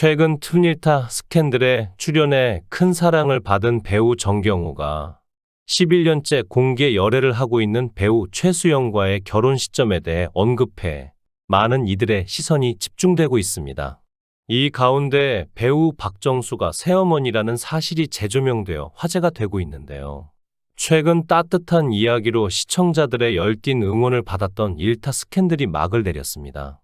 최근 툰일타 스캔들에 출연해 큰 사랑을 받은 배우 정경호가 11년째 공개 열애를 하고 있는 배우 최수영과의 결혼 시점에 대해 언급해 많은 이들의 시선이 집중되고 있습니다. 이 가운데 배우 박정수가 새어머니라는 사실이 재조명되어 화제가 되고 있는데요. 최근 따뜻한 이야기로 시청자들의 열띤 응원을 받았던 일타 스캔들이 막을 내렸습니다.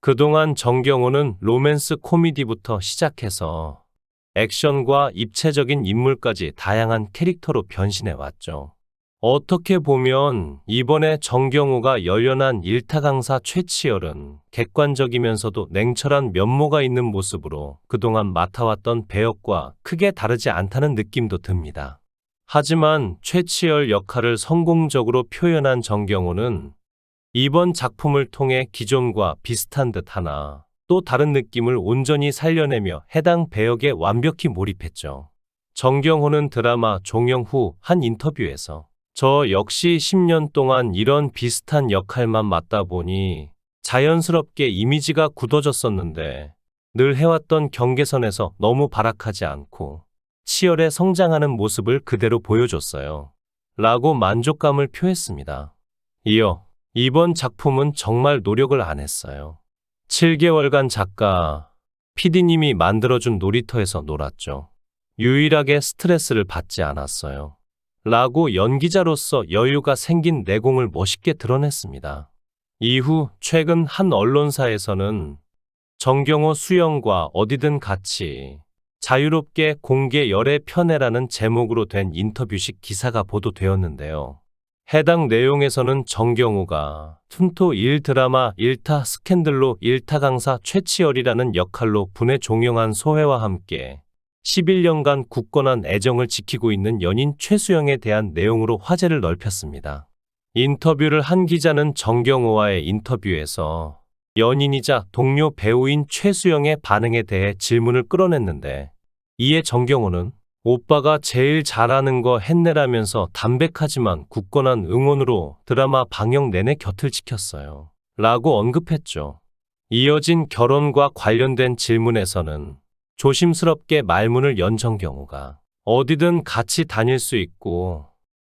그동안 정경호는 로맨스 코미디부터 시작해서 액션과 입체적인 인물까지 다양한 캐릭터로 변신해왔죠. 어떻게 보면 이번에 정경호가 열연한 일타 강사 최치열은 객관적이면서도 냉철한 면모가 있는 모습으로 그동안 맡아왔던 배역과 크게 다르지 않다는 느낌도 듭니다. 하지만 최치열 역할을 성공적으로 표현한 정경호는 이번 작품을 통해 기존과 비슷한 듯하나 또 다른 느낌을 온전히 살려내며 해당 배역에 완벽히 몰입했죠. 정경호는 드라마 종영 후 한 인터뷰에서 저 역시 10년 동안 이런 비슷한 역할만 맡다 보니 자연스럽게 이미지가 굳어졌었는데 늘 해왔던 경계선에서 너무 발악하지 않고 치열해 성장하는 모습을 그대로 보여줬어요. 라고 만족감을 표했습니다. 이어 이번 작품은 정말 노력을 안 했어요. 7개월간 작가, PD님이 만들어준 놀이터에서 놀았죠. 유일하게 스트레스를 받지 않았어요. 라고 연기자로서 여유가 생긴 내공을 멋있게 드러냈습니다. 이후 최근 한 언론사에서는 정경호 수영과 어디든 같이 자유롭게 공개 열애 편애라는 제목으로 된 인터뷰식 기사가 보도되었는데요. 해당 내용에서는 정경호가 툰토 1 드라마 일타 스캔들로 일타 강사 최치열이라는 역할로 분에 종영한 소회와 함께 11년간 굳건한 애정을 지키고 있는 연인 최수영에 대한 내용으로 화제를 넓혔습니다. 인터뷰를 한 기자는 정경호와의 인터뷰에서 연인이자 동료 배우인 최수영의 반응에 대해 질문을 끌어냈는데 이에 정경호는 오빠가 제일 잘하는 거 했네라면서 담백하지만 굳건한 응원으로 드라마 방영 내내 곁을 지켰어요. 라고 언급했죠. 이어진 결혼과 관련된 질문에서는 조심스럽게 말문을 연 정경호가 어디든 같이 다닐 수 있고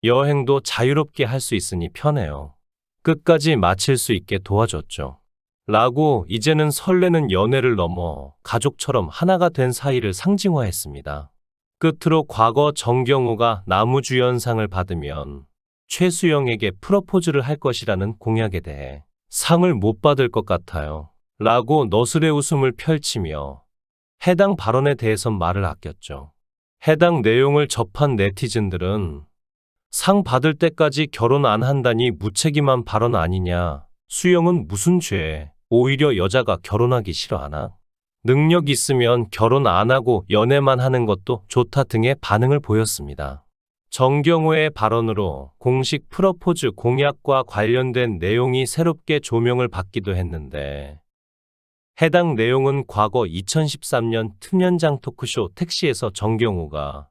여행도 자유롭게 할 수 있으니 편해요. 끝까지 마칠 수 있게 도와줬죠. 라고 이제는 설레는 연애를 넘어 가족처럼 하나가 된 사이를 상징화했습니다. 끝으로 과거 정경호가 나무주연상을 받으면 최수영에게 프러포즈를 할 것이라는 공약에 대해 상을 못 받을 것 같아요. 라고 너스레 웃음을 펼치며 해당 발언에 대해선 말을 아꼈죠. 해당 내용을 접한 네티즌들은 상 받을 때까지 결혼 안 한다니 무책임한 발언 아니냐. 수영은 무슨 죄. 오히려 여자가 결혼하기 싫어하나? 능력 있으면 결혼 안 하고 연애만 하는 것도 좋다 등의 반응을 보였습니다. 정경호의 발언으로 공식 프러포즈 공약과 관련된 내용이 새롭게 조명을 받기도 했는데 해당 내용은 과거 2013년 틈연장 토크쇼 택시에서 정경호가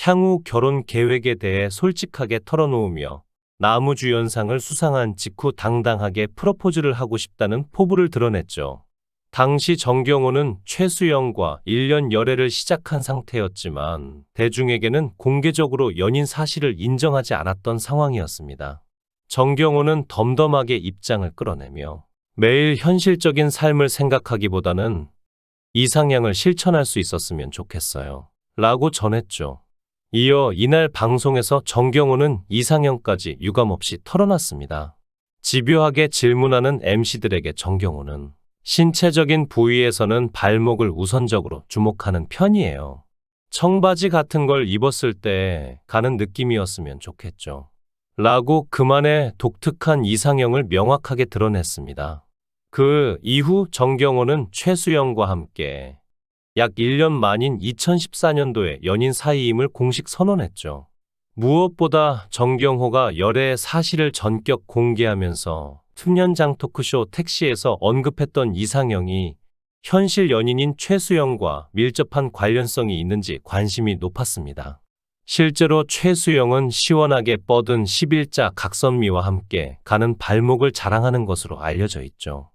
향후 결혼 계획에 대해 솔직하게 털어놓으며 나무주연상을 수상한 직후 당당하게 프러포즈를 하고 싶다는 포부를 드러냈죠. 당시 정경호는 최수영과 1년 열애를 시작한 상태였지만 대중에게는 공개적으로 연인 사실을 인정하지 않았던 상황이었습니다. 정경호는 덤덤하게 입장을 끌어내며 매일 현실적인 삶을 생각하기보다는 이상향을 실천할 수 있었으면 좋겠어요. 라고 전했죠. 이어 이날 방송에서 정경호는 이상형까지 유감없이 털어놨습니다. 집요하게 질문하는 MC들에게 정경호는 신체적인 부위에서는 발목을 우선적으로 주목하는 편이에요. 청바지 같은 걸 입었을 때 가는 느낌이었으면 좋겠죠. 라고 그만의 독특한 이상형을 명확하게 드러냈습니다. 그 이후 정경호는 최수영과 함께 약 1년 만인 2014년도에 연인 사이임을 공식 선언했죠. 무엇보다 정경호가 열애의 사실을 전격 공개하면서 틈연장 토크쇼 택시에서 언급했던 이상형이 현실 연인인 최수영과 밀접한 관련성이 있는지 관심이 높았습니다. 실제로 최수영은 시원하게 뻗은 11자 각선미와 함께 가는 발목을 자랑하는 것으로 알려져 있죠.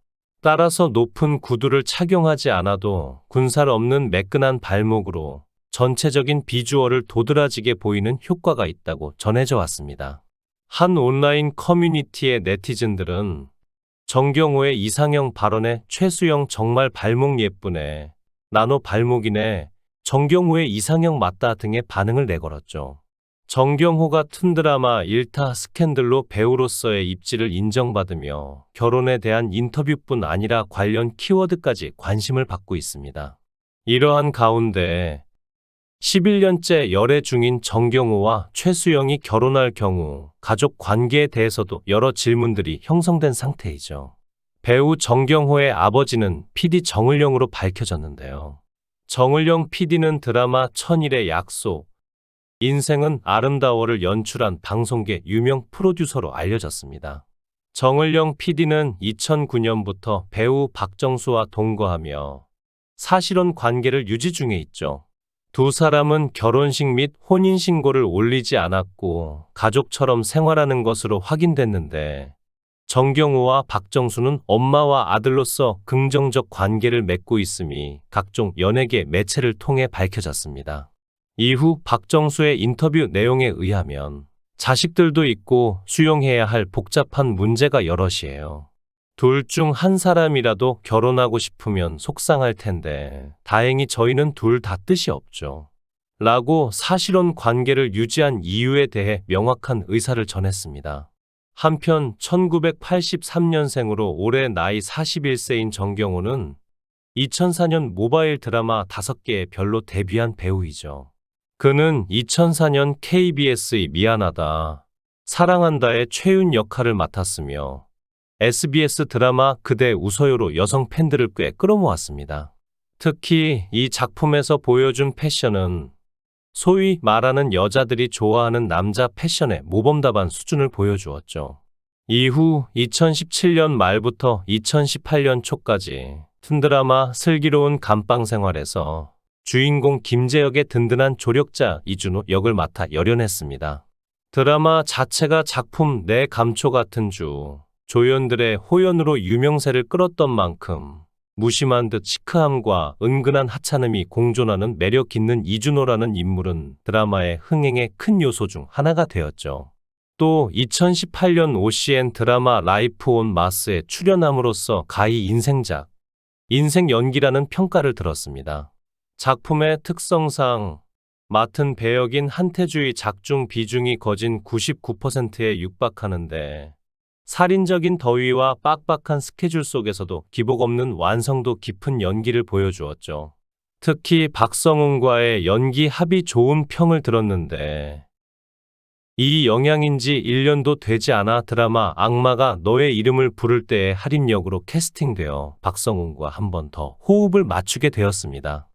따라서 높은 구두를 착용하지 않아도 군살 없는 매끈한 발목으로 전체적인 비주얼을 도드라지게 보이는 효과가 있다고 전해져 왔습니다. 한 온라인 커뮤니티의 네티즌들은 정경호의 이상형 발언에 최수영 정말 발목 예쁘네, 나노 발목이네, 정경호의 이상형 맞다 등의 반응을 내걸었죠. 정경호가 툰드라마 일타 스캔들로 배우로서의 입지를 인정받으며 결혼에 대한 인터뷰뿐 아니라 관련 키워드까지 관심을 받고 있습니다. 이러한 가운데 11년째 열애 중인 정경호와 최수영이 결혼할 경우 가족 관계에 대해서도 여러 질문들이 형성된 상태이죠. 배우 정경호의 아버지는 PD 정을영으로 밝혀졌는데요. 정을영 PD는 드라마 천일의 약속, 인생은 아름다워를 연출한 방송계 유명 프로듀서로 알려졌습니다. 정을영 PD는 2009년부터 배우 박정수와 동거하며 사실혼 관계를 유지 중에 있죠. 두 사람은 결혼식 및 혼인신고를 올리지 않았고 가족처럼 생활하는 것으로 확인됐는데, 정경호와 박정수는 엄마와 아들로서 긍정적 관계를 맺고 있음이 각종 연예계 매체를 통해 밝혀졌습니다. 이후 박정수의 인터뷰 내용에 의하면 자식들도 있고 수용해야 할 복잡한 문제가 여럿이에요. 둘 중 한 사람이라도 결혼하고 싶으면 속상할 텐데 다행히 저희는 둘 다 뜻이 없죠. 라고 사실혼 관계를 유지한 이유에 대해 명확한 의사를 전했습니다. 한편 1983년생으로 올해 나이 41세인 정경호는 2004년 모바일 드라마 5개의 별로 데뷔한 배우이죠. 그는 2004년 KBS의 미안하다, 사랑한다의 최윤 역할을 맡았으며 SBS 드라마 그대 웃어요로 여성 팬들을 꽤 끌어모았습니다. 특히 이 작품에서 보여준 패션은 소위 말하는 여자들이 좋아하는 남자 패션의 모범답안 수준을 보여주었죠. 이후 2017년 말부터 2018년 초까지 툰드라마 슬기로운 감방 생활에서 주인공 김재혁의 든든한 조력자 이준호 역을 맡아 열연했습니다. 드라마 자체가 작품 내 감초 같은 주, 조연들의 호연으로 유명세를 끌었던 만큼 무심한 듯 시크함과 은근한 하찮음이 공존하는 매력 있는 이준호라는 인물은 드라마의 흥행의 큰 요소 중 하나가 되었죠. 또 2018년 OCN 드라마 라이프 온 마스에 출연함으로써 가히 인생작, 인생 연기라는 평가를 들었습니다. 작품의 특성상 맡은 배역인 한태주의 작중 비중이 거진 99%에 육박하는데, 살인적인 더위와 빡빡한 스케줄 속에서도 기복 없는 완성도 깊은 연기를 보여주었죠. 특히 박성훈과의 연기 합이 좋은 평을 들었는데, 이 영향인지 1년도 되지 않아 드라마 악마가 너의 이름을 부를 때의 할인 역으로 캐스팅되어 박성훈과 한 번 더 호흡을 맞추게 되었습니다.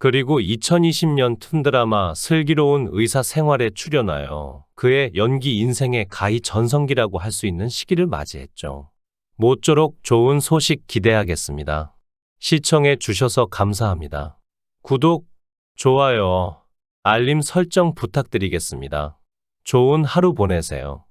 그리고 2020년 툰드라마 슬기로운 의사 생활에 출연하여 그의 연기 인생의 가히 전성기라고 할 수 있는 시기를 맞이했죠. 모쪼록 좋은 소식 기대하겠습니다. 시청해 주셔서 감사합니다. 구독, 좋아요, 알림 설정 부탁드리겠습니다. 좋은 하루 보내세요.